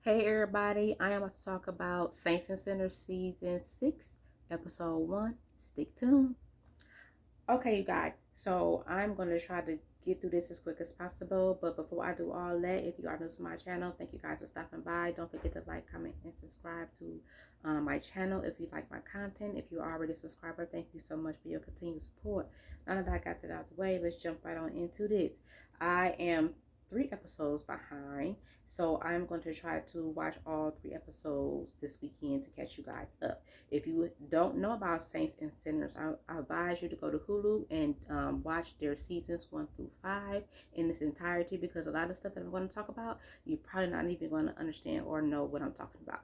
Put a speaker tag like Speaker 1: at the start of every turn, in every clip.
Speaker 1: Hey everybody, I am about to talk about Saints and Sinners Season 6, Episode 1. Stick tuned. Okay, you guys, so I'm going to try to get through this as quick as possible. But before I do all that, if you are new to my channel, thank you guys for stopping by. Don't forget to like, comment, and subscribe to my channel if you like my content. If you're already a subscriber, thank you so much for your continued support. Now that I got that out of the way, let's jump right on into this. I am 3 episodes behind, so I'm going to try to watch all 3 episodes this weekend to catch you guys up. If you don't know about Saints and Sinners, I advise you to go to Hulu and watch their seasons 1 through 5 in its entirety, because a lot of stuff that I'm going to talk about, you're probably not even going to understand or know what I'm talking about.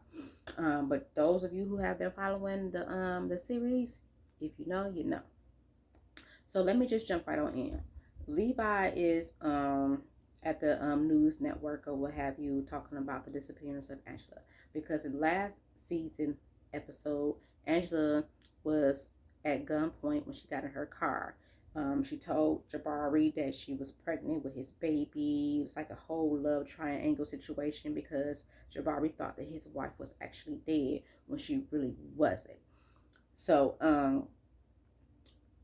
Speaker 1: But those of you who have been following the series, if you know, you know. So let me just jump right on in. Levi is at the news network or what have you, talking about the disappearance of Angela, because in last season episode, Angela was at gunpoint when she got in her car. She told Jabari that she was pregnant with his baby. It was like a whole love triangle situation, because Jabari thought that his wife was actually dead when she really wasn't. So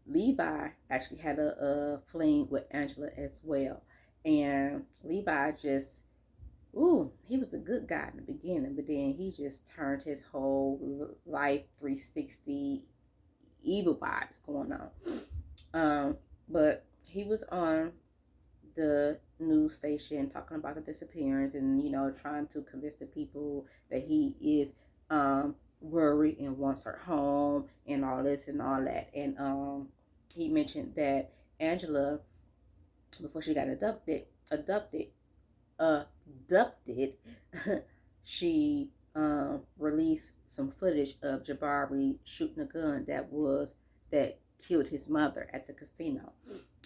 Speaker 1: Levi actually had a fling with Angela as well. And Levi just, he was a good guy in the beginning, but then he just turned his whole life 360, evil vibes going on. But he was on the news station talking about the disappearance, and trying to convince the people that he is worried and wants her home and all this and all that. And he mentioned that Angela, before she got abducted, she released some footage of Jabari shooting a gun that killed his mother at the casino.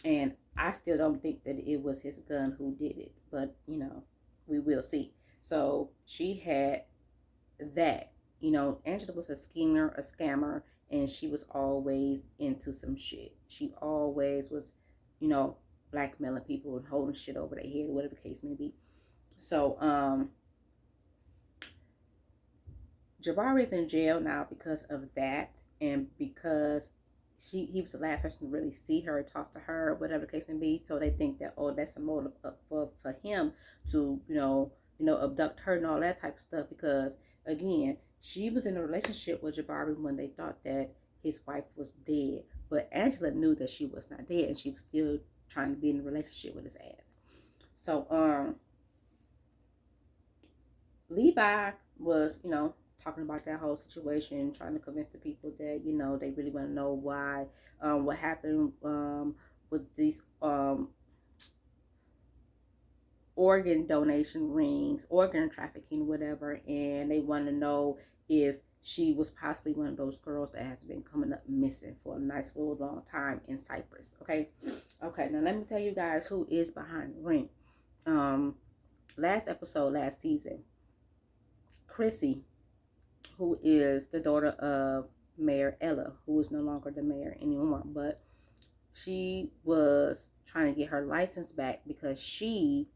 Speaker 1: And I still don't think that it was his gun who did it, but we will see. So she had that. Angela was a schemer, a scammer, and she was always into some shit. She always was, blackmailing people and holding shit over their head, whatever the case may be. So, Jabari is in jail now because of that, and because he was the last person to really see her, talk to her, whatever the case may be. So they think that, that's a motive for him to abduct her and all that type of stuff, because again, she was in a relationship with Jabari when they thought that his wife was dead, but Angela knew that she was not dead, and she was still trying to be in a relationship with his ass. So Levi was, talking about that whole situation, trying to convince the people that, they really want to know why, what happened with these organ donation rings, organ trafficking, whatever, and they want to know if she was possibly one of those girls that has been coming up missing for a nice little long time in Cyprus. Okay, now let me tell you guys who is behind the ring. Last episode, last season, Chrissy, who is the daughter of Mayor Ella, who is no longer the mayor anymore, but she was trying to get her license back because she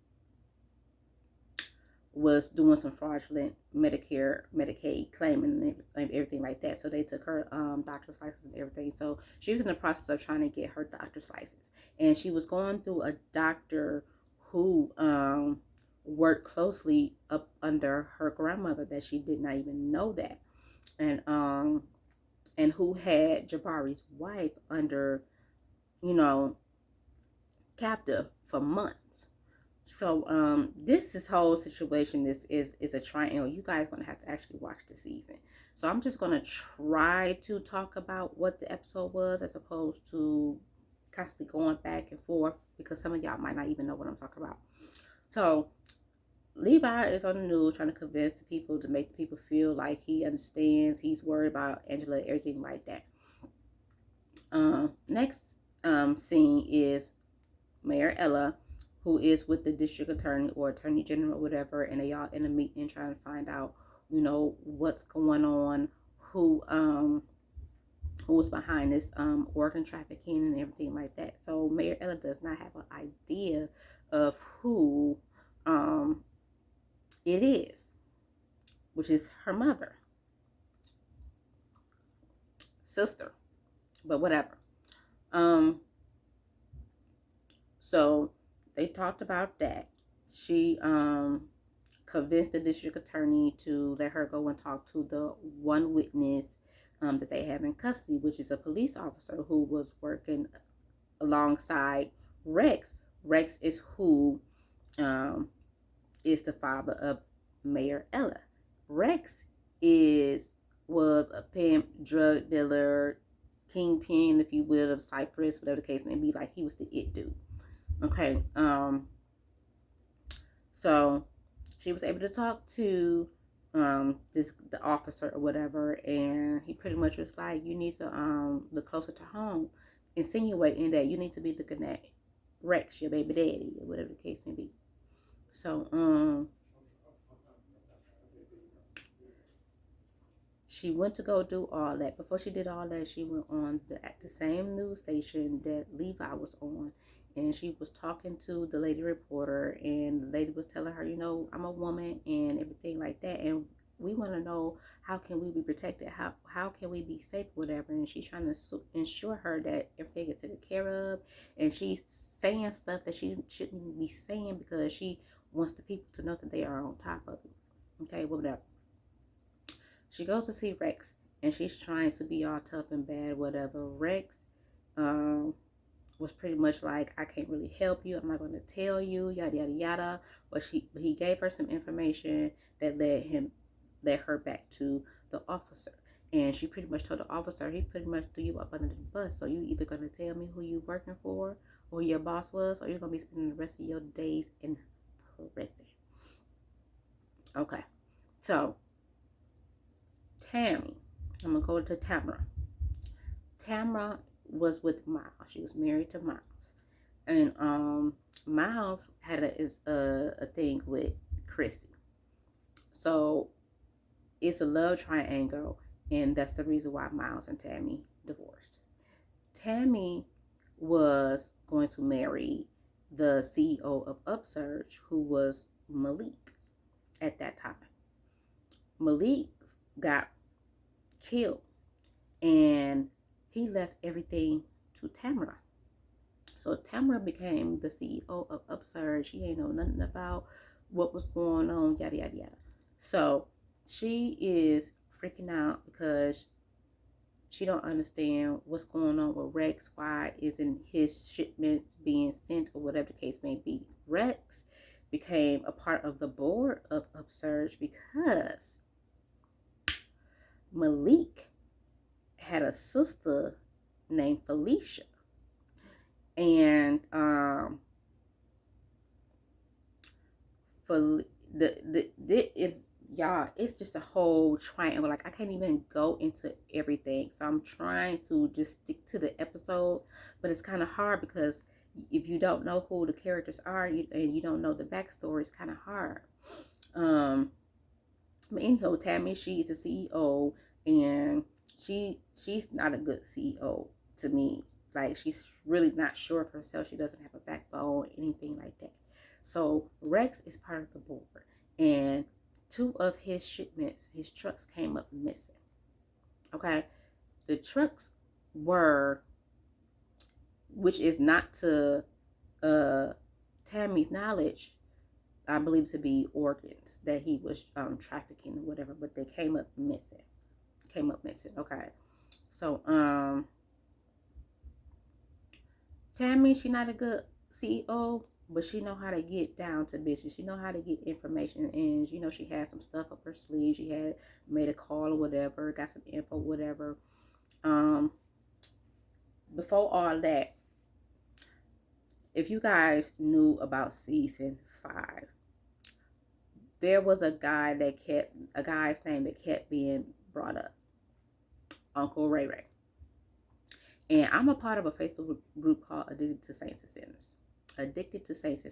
Speaker 1: was doing some fraudulent Medicare, Medicaid claiming and everything like that. So they took her doctor's license and everything. So she was in the process of trying to get her doctor's license, and she was going through a doctor who worked closely up under her grandmother that she did not even know that, and who had Jabari's wife under, captive for months. So this whole situation is a triangle. You guys gonna have to actually watch the season. So I'm just gonna try to talk about what the episode was, as opposed to constantly going back and forth, because some of y'all might not even know what I'm talking about. So Levi is on the news trying to convince the people, to make the people feel like he understands, he's worried about Angela, everything like that. Next scene is Mayor Ella, who is with the district attorney or attorney general, whatever, and they all in a meeting trying to find out, what's going on, who's behind this organ trafficking and everything like that. So Mayor Ella does not have an idea of who it is. which is her mother, sister, but whatever. Um, so they talked about that. She convinced the district attorney to let her go and talk to the one witness that they have in custody, which is a police officer who was working alongside Rex. Rex is who um, is the father of Mayor Ella. Rex is was a pimp, drug dealer, kingpin, if you will, of Cyprus, whatever the case may be. Like, he was the it dude. Okay. So she was able to talk to the officer or whatever, and he pretty much was like, you need to look closer to home, insinuating that you need to be looking at Rex, your baby daddy, or whatever the case may be. So she went to go do all that. Before she did all that, she went on at the same news station that Levi was on, and she was talking to the lady reporter, and the lady was telling her, I'm a woman and everything like that, and we want to know, how can we be protected, how can we be safe, whatever. And she's trying to ensure her that everything is taken care of, and she's saying stuff that she shouldn't be saying because she wants the people to know that they are on top of it. Okay, whatever. She goes to see Rex, and she's trying to be all tough and bad, whatever. Rex was pretty much like, I can't really help you. I'm not going to tell you, yada, yada, yada. But he gave her some information that led her back to the officer. And she pretty much told the officer, he pretty much threw you up under the bus. So you either going to tell me who you working for, or who your boss was, or you're going to be spending the rest of your days in prison. Okay. So Tammy, I'm going to go to Tamara. Tamara was with Miles. She was married to Miles. And Miles had a thing with Chrissy. So it's a love triangle, and that's the reason why Miles and Tammy divorced. Tammy was going to marry the CEO of Upsurge, who was Malik at that time. Malik got killed, and he left everything to Tamara. So Tamara became the CEO of Upsurge. She ain't know nothing about what was going on, yada, yada, yada. So she is freaking out because she don't understand what's going on with Rex. Why isn't his shipments being sent, or whatever the case may be? Rex became a part of the board of Upsurge because Malik had a sister named Felicia. And for y'all, it's just a whole triangle. Like, I can't even go into everything, so I'm trying to just stick to the episode, but it's kind of hard because if you don't know who the characters are, and you don't know the backstory, it's kind of hard. But anyhow, Tammy, she's a CEO, and she's not a good CEO to me. Like, she's really not sure of herself. She doesn't have a backbone, anything like that. So Rex is part of the board, and 2 of his shipments, his trucks, came up missing. Okay, the trucks were, which is not to Tammy's knowledge, I believe to be organs that he was trafficking or whatever, but they came up missing. Okay, so Tammy, she not a good CEO, but she know how to get down to business. She know how to get information, and she had some stuff up her sleeve. She had made a call or whatever, got some info, whatever. Before all that, if you guys knew about season 5, there was a guy's name that kept being brought up, Uncle Ray Ray. And I'm a part of a Facebook group called Addicted to Saints and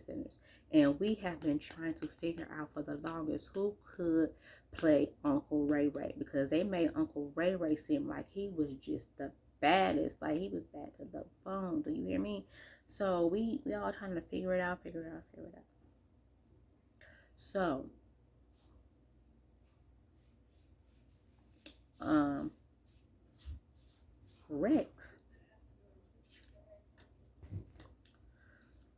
Speaker 1: Sinners. And we have been trying to figure out for the longest who could play Uncle Ray Ray, because they made Uncle Ray Ray seem like he was just the baddest. Like, he was bad to the bone. Do you hear me? So we all trying to figure it out. So um, Rex.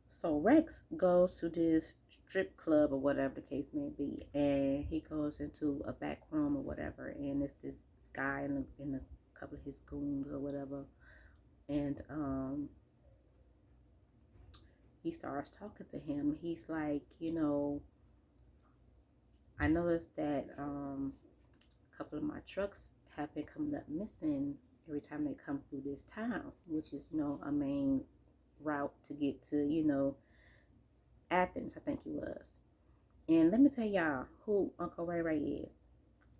Speaker 1: So Rex goes to this strip club or whatever the case may be, and he goes into a back room or whatever, and it's this guy in a couple of his goons or whatever, and he starts talking to him. He's like, I noticed that a couple of my trucks have been coming up missing every time they come through this town, which is a main route to get to Athens, I think he was. And let me tell y'all who Uncle Ray Ray is.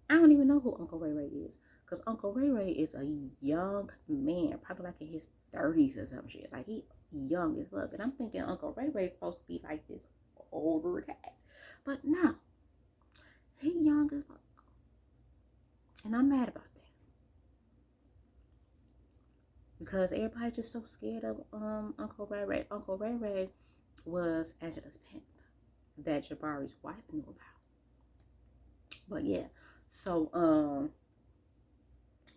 Speaker 1: I don't even know who Uncle Ray Ray is. Because Uncle Ray Ray is a young man, probably like in his 30s or some shit. Like, he young as fuck. And I'm thinking Uncle Ray Ray is supposed to be like this older guy. But no, he young as fuck. And I'm mad about that. Because everybody's just so scared of Uncle Ray Ray. Uncle Ray Ray was Angela's pimp that Jabari's wife knew about. But yeah, so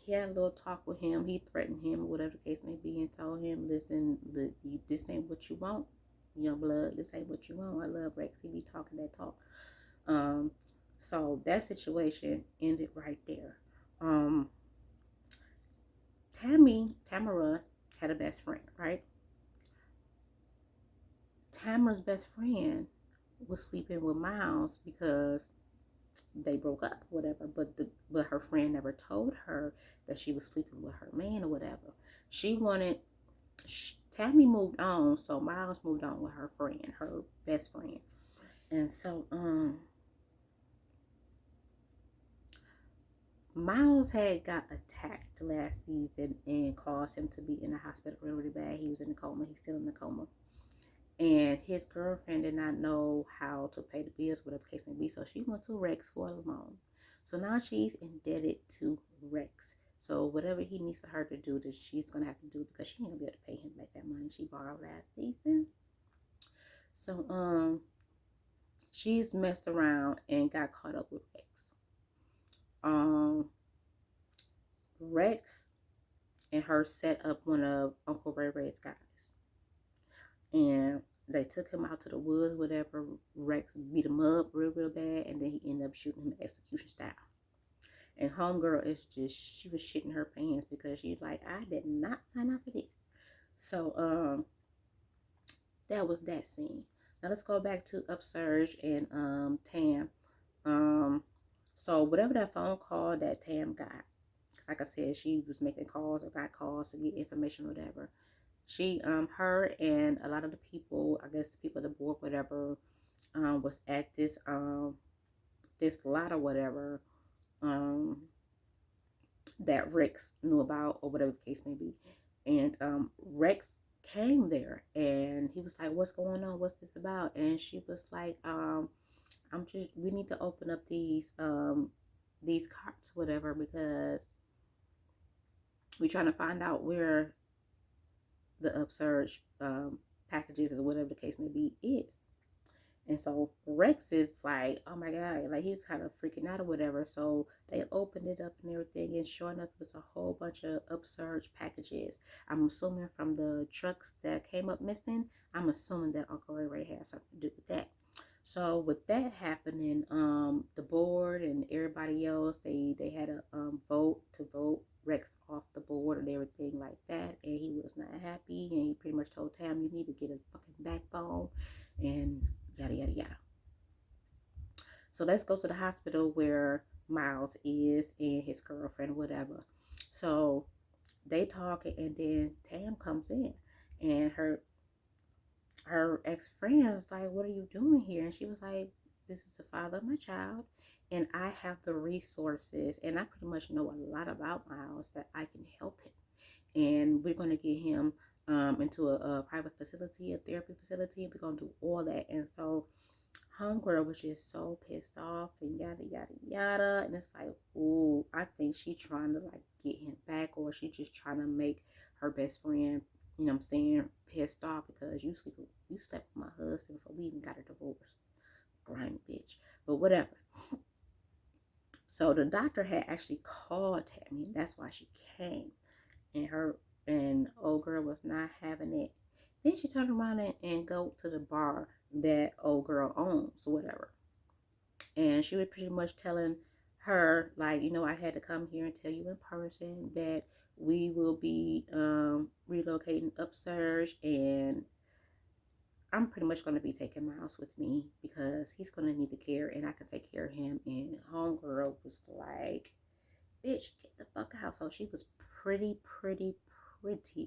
Speaker 1: he had a little talk with him. He threatened him, or whatever the case may be, and told him, "Listen, this ain't what you want, young blood. This ain't what you want." I love Rex. He be talking that talk. Um, so that situation ended right there. Um, Tamara had a best friend, right? Tamara's best friend was sleeping with Miles because they broke up, whatever. But her friend never told her that she was sleeping with her man or whatever. Tammy moved on, so Miles moved on with her friend, her best friend, and so Miles had got attacked last season and caused him to be in the hospital really bad. He was in a coma. He's still in a coma. And his girlfriend did not know how to pay the bills, whatever the case may be. So she went to Rex for a loan. So now she's indebted to Rex. So whatever he needs for her to do, that she's gonna have to do because she ain't gonna be able to pay him back that money she borrowed last season. So she's messed around and got caught up with Rex. Rex and her set up one of Uncle Ray Ray's guys. And they took him out to the woods, whatever. Rex beat him up real bad, and then he ended up shooting him execution style. And homegirl she was shitting her pants because she's like, I did not sign up for this. So that was that scene. Now let's go back to Upsurge and Tam. So whatever that phone call that Tam got, because like I said, she was making calls or got calls to get information or whatever. She her and a lot of the people, I guess the people at the board, whatever, was at this lot or whatever, that Rex knew about, or whatever the case may be. And Rex came there and he was like, "What's going on? What's this about?" And she was like, we need to open up these carts, whatever, because we're trying to find out where the upsurge packages or whatever the case may be is." And so Rex is like, oh my God, like he was kind of freaking out or whatever. So they opened it up and everything. And sure enough, it was a whole bunch of upsurge packages. I'm assuming from the trucks that came up missing, I'm assuming that Uncle Ray Ray had something to do with that. So with that happening, the board and everybody else, they had a vote to vote Rex off the board and everything like that, and he was not happy, and he pretty much told Tam, "You need to get a fucking backbone," and yada yada yada. So let's go to the hospital where Miles is and his girlfriend, whatever. So they talk, and then Tam comes in, and her ex-friend was like, "What are you doing here?" And she was like, "This is the father of my child, and I have the resources, and I pretty much know a lot about Miles that I can help him, and we're going to get him into a private facility, a therapy facility, and we're going to do all that." And so homegirl was just so pissed off and yada yada yada, and it's like, ooh, I think she trying to like get him back, or she just trying to make her best friend, you know what I'm saying, pissed off because you slept with my husband before we even got a divorce, grimy bitch. But whatever. So the doctor had actually called Tammy, and that's why she came. And her and old girl was not having it. Then she turned around and go to the bar that old girl owns or whatever. And she was pretty much telling her, like, I had to come here and tell you in person that we will be relocating upstairs, and I'm pretty much going to be taking Miles with me because he's going to need the care and I can take care of him. And homegirl was like, bitch, get the fuck out. So she was pretty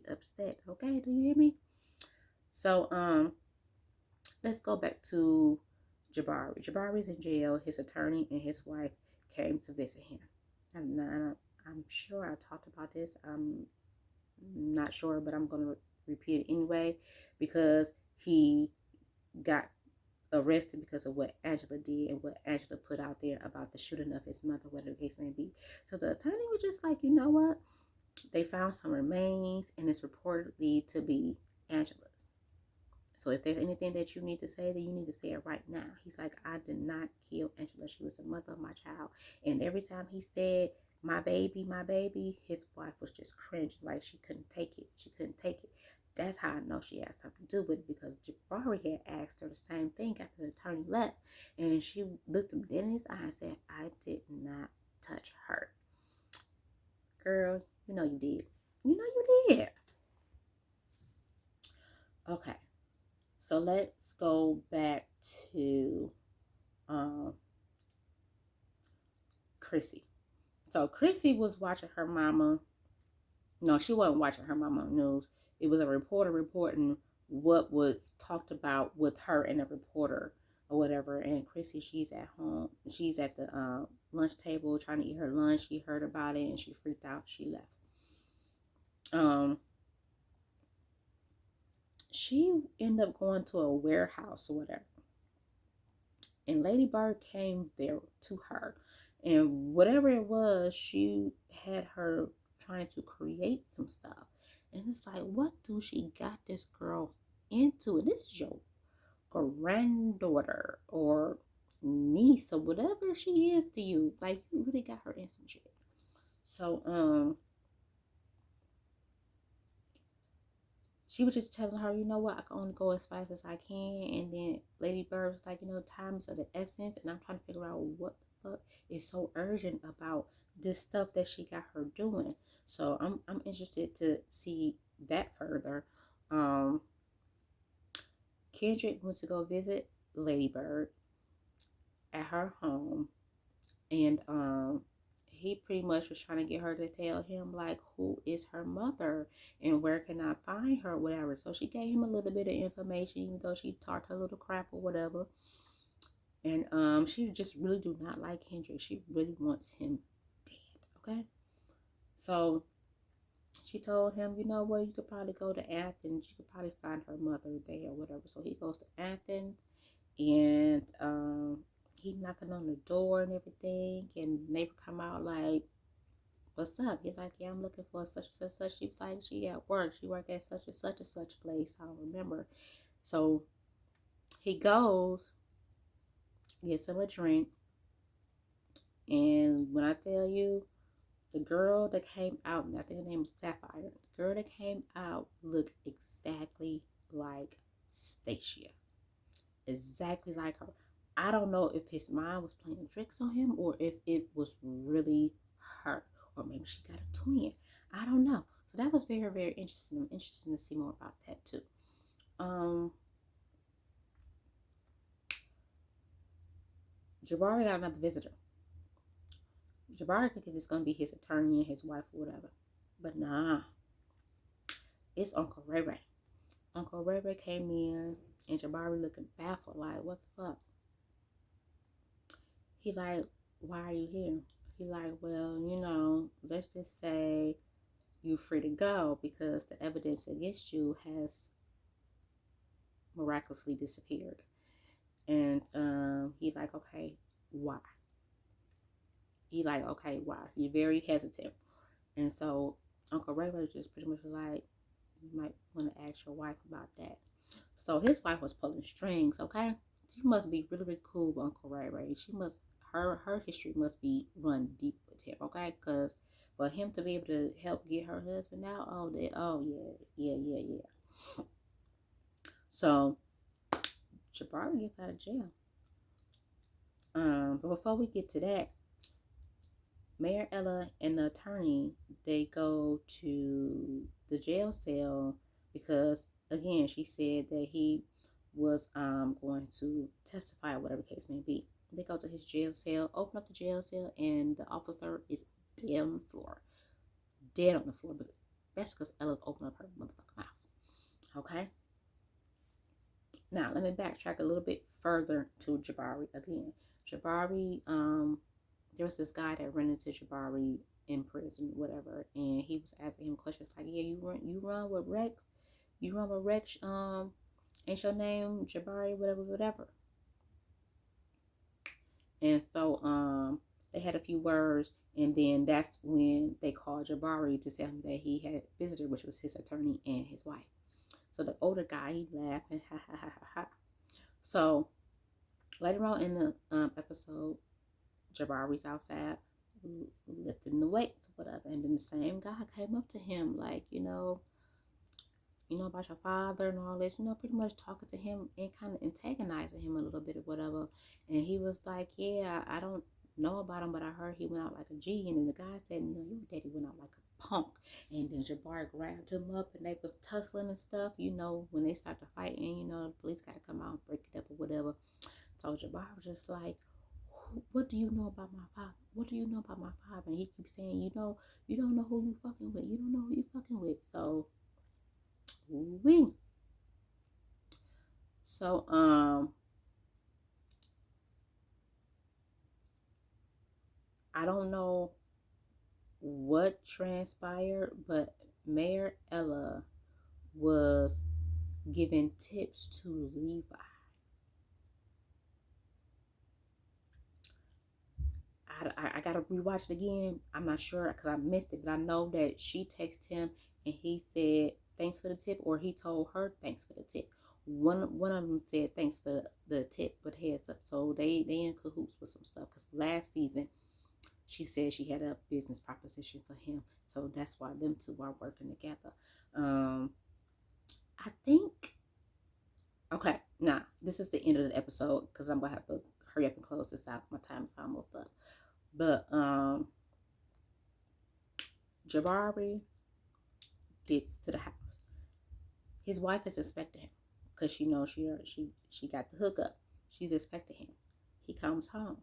Speaker 1: upset. Okay, do you hear me? So let's go back to Jabari. Jabari's in jail. His attorney and his wife came to visit him. I'm sure I talked about this. I'm not sure, but I'm going to repeat it anyway because he got arrested because of what Angela did and what Angela put out there about the shooting of his mother, whatever the case may be. So the attorney was just like, you know what? They found some remains and it's reportedly to be Angela's. So if there's anything that you need to say, then you need to say it right now. He's like, I did not kill Angela. She was the mother of my child. And every time he said, my baby, his wife was just cringing, like she couldn't take it. She couldn't take it. That's how I know she had something to do with it, because Jabari had asked her the same thing after the attorney left. And she looked him dead in his eye and said, I did not touch her. Girl, you know you did. You know you did. Okay. So let's go back to Chrissy. So Chrissy was watching her mama. No, she wasn't watching her mama news. It was a reporter reporting what was talked about with her and a reporter or whatever. And Chrissy, she's at home. She's at the lunch table trying to eat her lunch. She heard about it and she freaked out. She left. She ended up going to a warehouse or whatever. And Lady Bird came there to her. And whatever it was, she had her trying to create some stuff. And it's like, what do she got this girl into? And this is your granddaughter or niece or whatever she is to you. Like, you really got her in some shit. So, she was just telling her, you know what, I can only go as fast as I can. And then Lady Bird was like, time is of the essence. And I'm trying to figure out what the fuck is so urgent about this stuff that she got her doing. So I'm interested to see that further. Kendrick went to go visit Lady Bird at her home. And he pretty much was trying to get her to tell him, like, who is her mother and where can I find her, whatever. So she gave him a little bit of information, even though she talked her little crap or whatever. And she just really do not like Kendrick. She really wants him dead, okay? So she told him, you know what, you could probably go to Athens. You could probably find her mother there or whatever. So he goes to Athens, and he knocking on the door and everything, and the neighbor come out like, what's up? He's like, yeah, I'm looking for such and such, such. She was like, she at work. She work at such and such place. I don't remember. So he goes, gets him a drink. And when I tell you, the girl that came out, and I think her name was Sapphire, the girl that came out looked exactly like Stacia. Exactly like her. I don't know if his mind was playing tricks on him or if it was really her. Or maybe she got a twin. I don't know. So that was very interesting. I'm interested to see more about that too. Jabari got another visitor. Jabari thinking it's gonna be his attorney and his wife or whatever. But nah. It's Uncle Ray Ray. Uncle Ray Ray came in and Jabari looking baffled, like, what the fuck? He like, why are you here? He like, well, let's just say you free to go because the evidence against you has miraculously disappeared. And he like, okay, why? He like, okay, why? He's very hesitant. And so Uncle Ray Ray just pretty much like, you might want to ask your wife about that. So his wife was pulling strings, okay? She must be really cool with Uncle Ray Ray. her history must be run deep with him, okay? Because for him to be able to help get her husband out, oh yeah. So Jabari gets out of jail. But before we get to that, Mayor Ella and the attorney, they go to the jail cell because again she said that he was going to testify, whatever case may be. They go to his jail cell, open up the jail cell, and the officer is dead on the floor. Dead on the floor. But that's because Ella opened up her motherfucking mouth. Okay? Now let me backtrack a little bit further to Jabari again. Jabari, there was this guy that ran into Jabari in prison, whatever, and he was asking him questions like, "Yeah, you run with Rex, you run with Rex, ain't your name Jabari, whatever." And so they had a few words, and then that's when they called Jabari to tell him that he had a visitor, which was his attorney and his wife. So the older guy, he laughed and ha ha ha ha ha. So later on in the episode, Jabari's outside lifting the weights, whatever, and then the same guy came up to him like, about your father and all this, pretty much talking to him and kind of antagonizing him a little bit or whatever. And he was like, yeah, I don't know about him, but I heard he went out like a G. And then the guy said, your daddy went out like a punk. And then Jabari grabbed him up and they was tussling and stuff. When they start to fight and, the police got to come out and break it up or whatever. So Jabari was just like, what do you know about my father? What do you know about my father? And he keeps saying, you don't know who you fucking with. You don't know who you fucking with. So, we. So, I don't know what transpired, but Mayor Ella was giving tips to Levi. I gotta rewatch it again. I'm not sure because I missed it, but I know that she texted him and he said thanks for the tip, or he told her thanks for the tip. One of them said thanks for the tip, but heads up. So they in cahoots with some stuff because last season she said she had a business proposition for him, so that's why them two are working together. I think. Okay, now this is the end of the episode because I'm gonna have to hurry up and close this out. My time is almost up. But Jabari gets to the house. His wife is expecting him because she knows she got the hookup. She's expecting him. He comes home.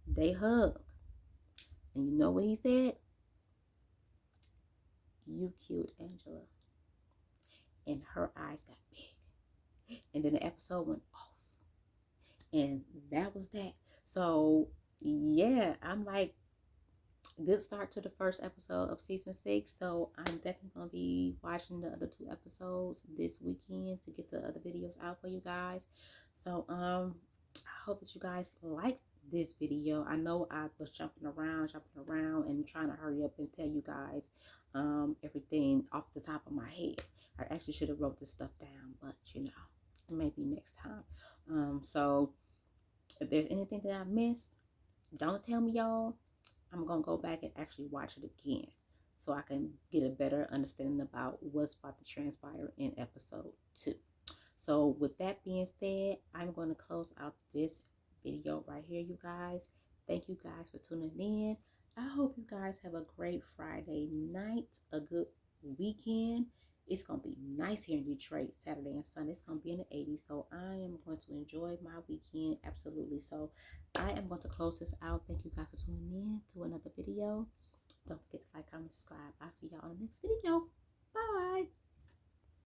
Speaker 1: They hug. And you know what he said? You killed Angela. And her eyes got big. And then the episode went off. And that was that. So yeah, I'm like, good start to the first episode of season 6. So I'm definitely gonna be watching the other 2 episodes this weekend to get the other videos out for you guys. So I hope that you guys like this video. I know I was jumping around and trying to hurry up and tell you guys everything off the top of my head. I actually should have wrote this stuff down, but maybe next time. So if there's anything that I missed, don't tell me, y'all. I'm going to go back and actually watch it again so I can get a better understanding about what's about to transpire in episode 2. So with that being said, I'm going to close out this video right here, you guys. Thank you guys for tuning in. I hope you guys have a great Friday night, a good weekend. It's going to be nice here in Detroit, Saturday and Sunday. It's going to be in the 80s, so I am going to enjoy my weekend, absolutely. So I am going to close this out. Thank you guys for tuning in to another video. Don't forget to like, comment, subscribe. I'll see y'all on the next video. Bye.